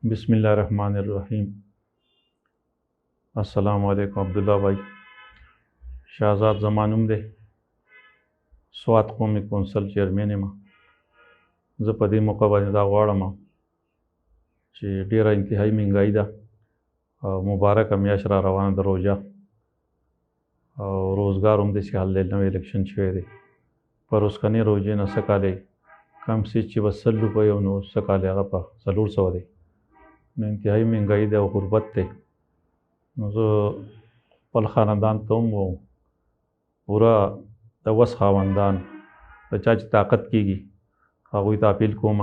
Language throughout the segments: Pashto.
बिस्मिल्लाहिर्रहमानिर्रहीम। अस्सलामु अलैकुम अब्दुल्ला भाई। शहजाद ज़मानुम दे स्वात क़ौमी कौंसल चेयरमैन मा। ज़ په دې موقع باندې دا غواړم چې ډېره انتهایی مهنګایي ده او مبارکه میاشت را روانه ده روژه او روزګار هم داسې حال دی، نوی الیکشن شوی دی. پر اوسکنۍ روژې نه څه کالی کم سیز چې به 100 روپۍ او نو څه کالی هغه په 400 دی. نو انتهایی مهنګایي ده او غربت دی. نو زه خپل خاندان ته هم پوره د وس خاوندان د چا چې طاقت کېږي هغوی ته اپیل کوم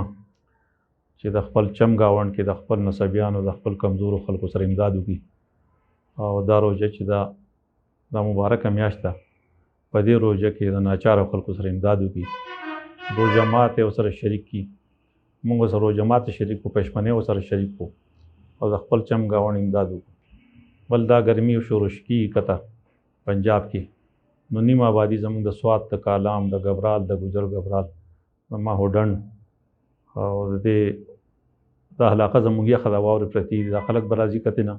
چې د خپل چم ګاونډ کې د خپل نسبیانو د خپل کمزورو خلکو سره امداد وکړي او دا روژه چې دا مبارکه میاشت ده، په دې روژه کې د ناچارو خلکو سره امداد وکړي، روژه مات یې ورسره شریک کړي. موږ ورسره روژه ماته شریک کړو، پشمنۍ ورسره شریک کړو او د خپل چم ګاونډ امداد وکړو. بل دا ګرمي شروع کېږي کته پنجاب کې، نو نیم آبادي زموږ د سوات، د کالام، د ګبرال، د ګجر ګبرال، د ماهوډنډ او د دې دا علاقه زموږ یخه ده، واورې پرتې دي. دا خلک به راځي کتې نه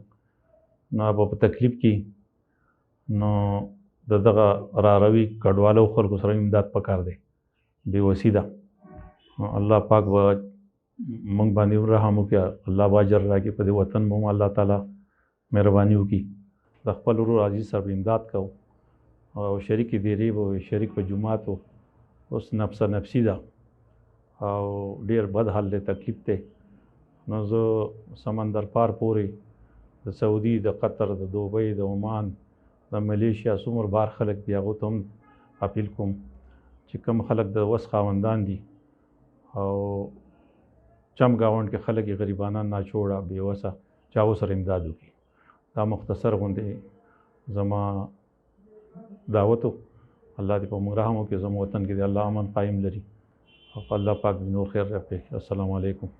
نو به په تکلیف کې، نو د دغه راروي کډوالو خلکو سره امداد پکار دی، بېوسي ده. الله پاک به موږ باندې رحم وکړي، الله به اجر راکړي په دې وطن به هم الله تعالی مهرباني وکړي. د خپل ورور عزیز سره امداد کوو او شریک دیرې به شریک په جومات و. اوس نفسه نفسي ده او ډېر بد حال دی، تکلیف دی. نو زه سمندر پار پورې د سعودي، د قطر، د دوبۍ، د عمان، د ملیشیا څومره بار خلک دي هغو ته هم اپیل کوم چې کوم خلک د وس خاوندان دي او چم ګاونډ کې خلک یې غریبانان ناچوړه بېوسه چې هغو سره امداد وکړي. دا مختصر غوندې زما دعوت و. الله دې په موږ رحم وکړي، زموږ وطن کې دې الله امن قایم لري او الله پاک دې نور خیر راپېښ. السلام علیکم.